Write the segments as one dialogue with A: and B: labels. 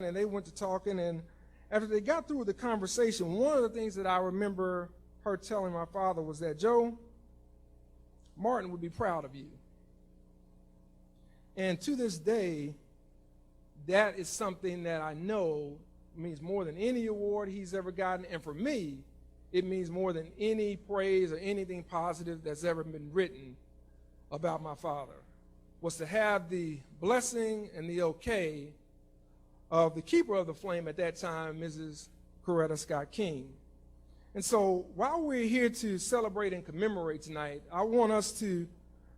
A: and they went to talking, and after they got through with the conversation, one of the things that I remember her telling my father was that, Joe, Martin would be proud of you. And to this day, that is something that I know means more than any award he's ever gotten, and for me, it means more than any praise or anything positive that's ever been written about my father, was to have the blessing and the okay of the keeper of the flame at that time, Mrs. Coretta Scott King. And so while we're here to celebrate and commemorate tonight, I want us to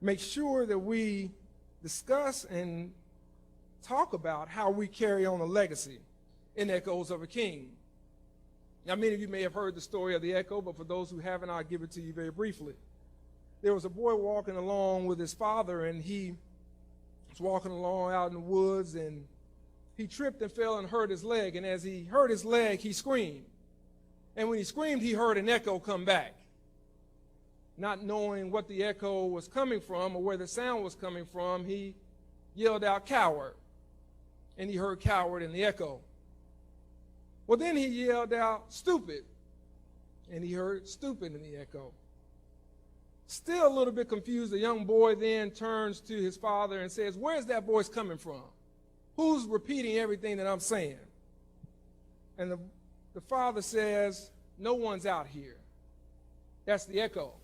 A: make sure that we discuss and talk about how we carry on the legacy in Echoes of a King. Now, many of you may have heard the story of the Echo, but for those who haven't, I'll give it to you very briefly. There was a boy walking along with his father, and he was walking along out in the woods, and he tripped and fell and hurt his leg. And as he hurt his leg, he screamed. And when he screamed, he heard an echo come back. Not knowing what the echo was coming from or where the sound was coming from, he yelled out, "Coward." And he heard "coward" in the echo. Well, then he yelled out, "Stupid." And he heard "stupid" in the echo. Still a little bit confused, the young boy then turns to his father and says, "Where's that voice coming from? Who's repeating everything that I'm saying?" And the father says, "No one's out here. That's the echo."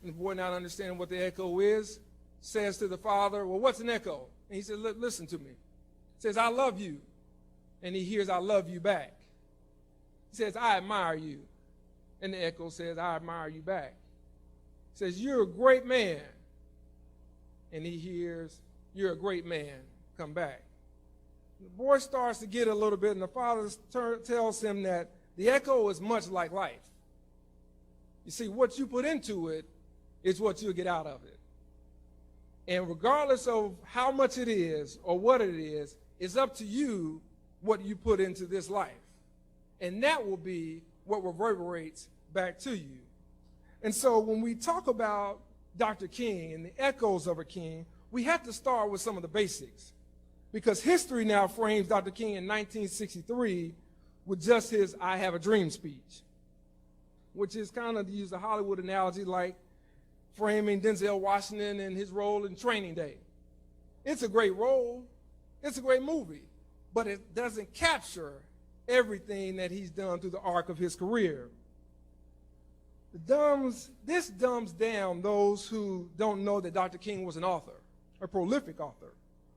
A: And the boy, not understanding what the echo is, says to the father, "Well, what's an echo?" And he says, "Listen to me." He says, "I love you." And he hears, "I love you" back. He says, "I admire you." And the echo says, "I admire you" back. He says, "You're a great man." And he hears, "You're a great man" come back. The boy starts to get a little bit, and the father tells him that the echo is much like life. You see, what you put into it is what you'll get out of it. And regardless of how much it is or what it is, it's up to you what you put into this life. And that will be what reverberates back to you. And so when we talk about Dr. King and the echoes of a king, we have to start with some of the basics. Because history now frames Dr. King in 1963 with just his "I Have a Dream" speech, which is kind of, to use a Hollywood analogy, like framing Denzel Washington and his role in Training Day. It's a great role. It's a great movie. But it doesn't capture everything that he's done through the arc of his career. This dumbs down those who don't know that Dr. King was an author, a prolific author,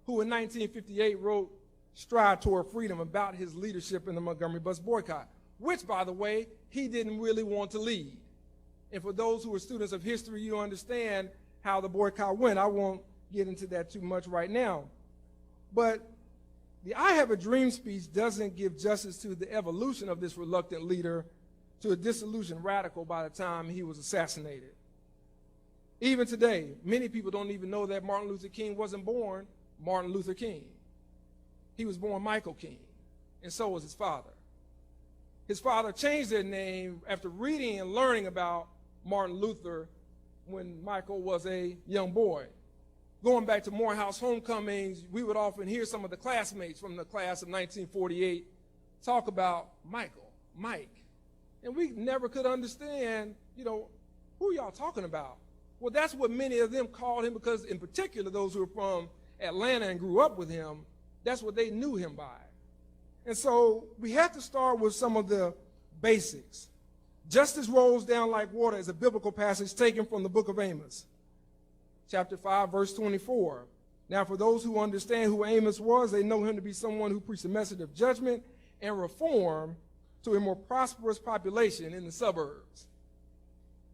A: who in 1958 wrote "Stride Toward Freedom" about his leadership in the Montgomery bus boycott, which, by the way, he didn't really want to lead. And for those who are students of history, you understand how the boycott went. I won't get into that too much right now. But the "I Have a Dream" speech doesn't give justice to the evolution of this reluctant leader to a disillusioned radical by the time he was assassinated. Even today, many people don't even know that Martin Luther King wasn't born Martin Luther King. He was born Michael King, and so was his father. His father changed their name after reading and learning about Martin Luther when Michael was a young boy. Going back to Morehouse homecomings, we would often hear some of the classmates from the class of 1948 talk about Mike. And we never could understand, who y'all talking about? Well, that's what many of them called him, because in particular those who are from Atlanta and grew up with him, that's what they knew him by. And so we have to start with some of the basics. "Justice rolls down like water" is a biblical passage taken from the book of Amos, chapter 5, verse 24. Now, for those who understand who Amos was, they know him to be someone who preached a message of judgment and reform to a more prosperous population in the suburbs.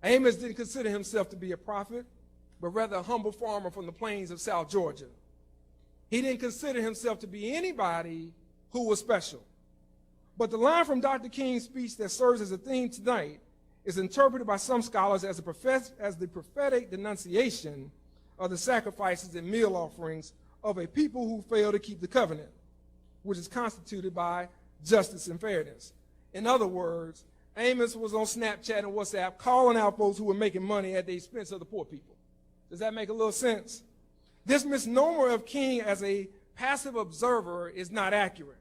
A: Amos didn't consider himself to be a prophet, but rather a humble farmer from the plains of South Georgia. He didn't consider himself to be anybody who was special. But the line from Dr. King's speech that serves as a theme tonight is interpreted by some scholars as the prophetic denunciation of the sacrifices and meal offerings of a people who fail to keep the covenant, which is constituted by justice and fairness. In other words, Amos was on Snapchat and WhatsApp calling out folks who were making money at the expense of the poor people. Does that make a little sense? This misnomer of King as a passive observer is not accurate.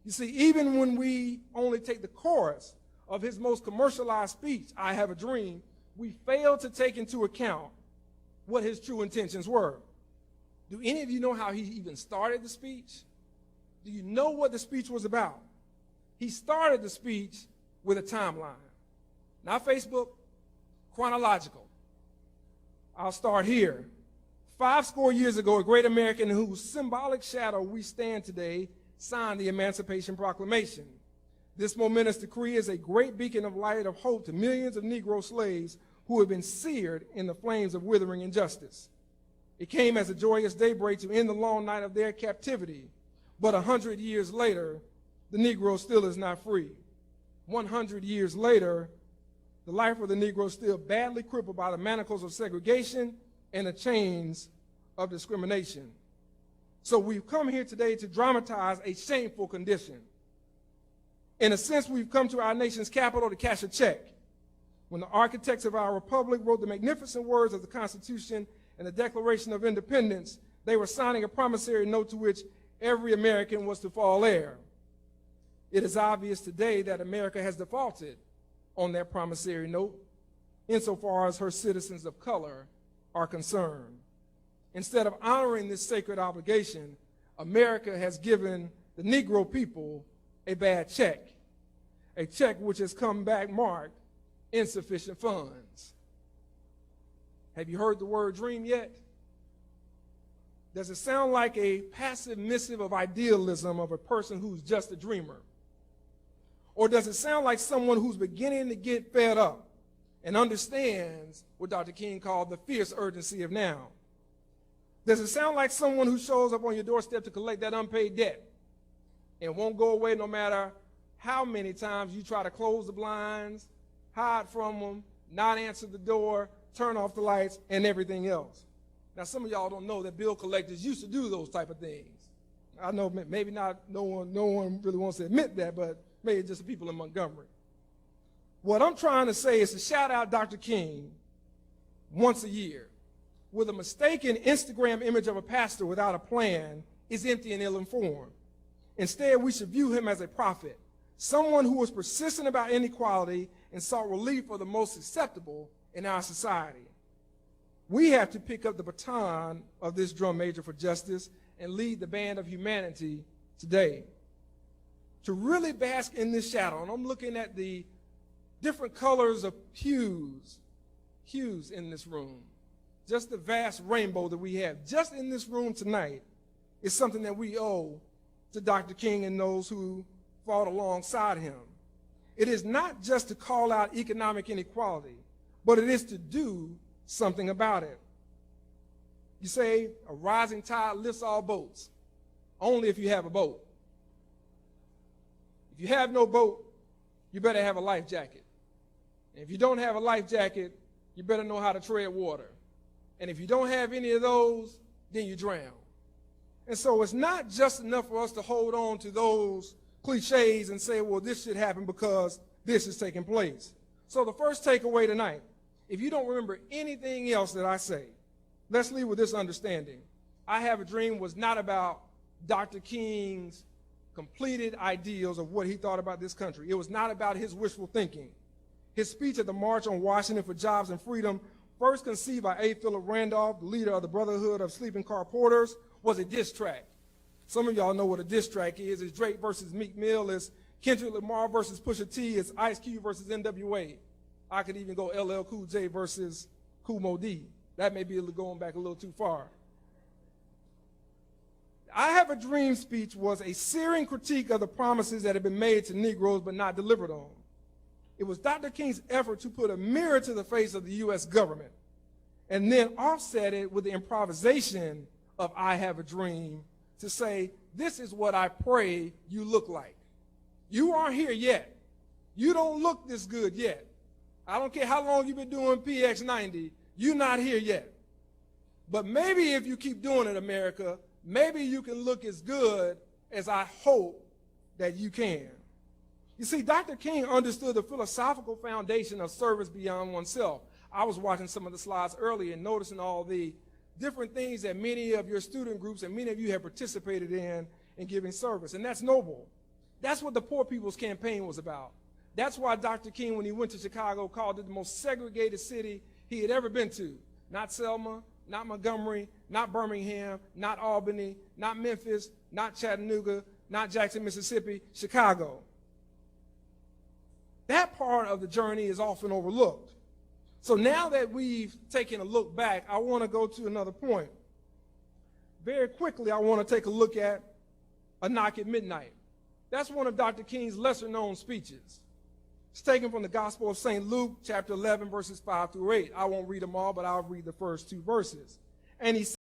A: You see, even when we only take the chorus of his most commercialized speech, I Have a Dream, we fail to take into account what his true intentions were. Do any of you know how he even started the speech? Do you know what the speech was about? He started the speech with a timeline. Not Facebook, chronological. I'll start here. 50 years ago, a great American in whose symbolic shadow we stand today signed the Emancipation Proclamation. This momentous decree is a great beacon of light of hope to millions of Negro slaves who have been seared in the flames of withering injustice. It came as a joyous daybreak to end the long night of their captivity, but 100 years later, the Negro still is not free. 100 years later, the life of the Negro is still badly crippled by the manacles of segregation and the chains of discrimination. So we've come here today to dramatize a shameful condition. In a sense, we've come to our nation's capital to cash a check. When the architects of our republic wrote the magnificent words of the Constitution and the Declaration of Independence, they were signing a promissory note to which every American was to fall heir. It is obvious today that America has defaulted on that promissory note insofar as her citizens of color are concerned. Instead of honoring this sacred obligation, America has given the Negro people a bad check, a check which has come back marked insufficient funds. Have you heard the word dream yet? Does it sound like a passive missive of idealism of a person who's just a dreamer? Or does it sound like someone who's beginning to get fed up and understands what Dr. King called the fierce urgency of now? Does it sound like someone who shows up on your doorstep to collect that unpaid debt and won't go away no matter how many times you try to close the blinds, hide from them, not answer the door, turn off the lights, and everything else? Now, some of y'all don't know that bill collectors used to do those type of things. I know maybe not, no one really wants to admit that, but maybe just the people in Montgomery. What I'm trying to say is to shout out Dr. King once a year with a mistaken Instagram image of a pastor without a plan is empty and ill-informed. Instead, we should view him as a prophet, someone who was persistent about inequality and sought relief for the most susceptible in our society. We have to pick up the baton of this drum major for justice and lead the band of humanity today. To really bask in this shadow, and I'm looking at the different colors of hues in this room, just the vast rainbow that we have just in this room tonight is something that we owe to Dr. King and those who fought alongside him. It is not just to call out economic inequality, but it is to do something about it. You say a rising tide lifts all boats, only if you have a boat. If you have no boat, you better have a life jacket. And if you don't have a life jacket, you better know how to tread water. And if you don't have any of those, then you drown. And so it's not just enough for us to hold on to those cliches and say, well, this should happen because this is taking place. So the first takeaway tonight, if you don't remember anything else that I say, let's leave with this understanding. I Have a Dream was not about Dr. King's completed ideals of what he thought about this country. It was not about his wishful thinking. His speech at the March on Washington for Jobs and Freedom, first conceived by A. Philip Randolph, the leader of the Brotherhood of Sleeping Car Porters, was a diss track. Some of y'all know what a diss track is. It's Drake versus Meek Mill. It's Kendrick Lamar versus Pusha T. It's Ice Cube versus NWA. I could even go LL Cool J versus Kool Moe Dee. That may be going back a little too far. I Have a Dream speech was a searing critique of the promises that had been made to Negroes but not delivered on. It was Dr. King's effort to put a mirror to the face of the U.S. government and then offset it with the improvisation of I Have a Dream to say, this is what I pray you look like. You aren't here yet. You don't look this good yet. I don't care how long you've been doing PX90, you're not here yet. But maybe if you keep doing it, America, maybe you can look as good as I hope that you can. You see, Dr. King understood the philosophical foundation of service beyond oneself. I was watching some of the slides earlier and noticing all the different things that many of your student groups and many of you have participated in giving service, and that's noble. That's what the Poor People's Campaign was about. That's why Dr. King, when he went to Chicago, called it the most segregated city he had ever been to. Not Selma, not Montgomery, not Birmingham, not Albany, not Memphis, not Chattanooga, not Jackson, Mississippi, Chicago. That part of the journey is often overlooked. So now that we've taken a look back, I want to go to another point. Very quickly, I want to take a look at A Knock at Midnight. That's one of Dr. King's lesser-known speeches. It's taken from the Gospel of St. Luke, chapter 11, verses 5 through 8. I won't read them all, but I'll read the first two verses. And he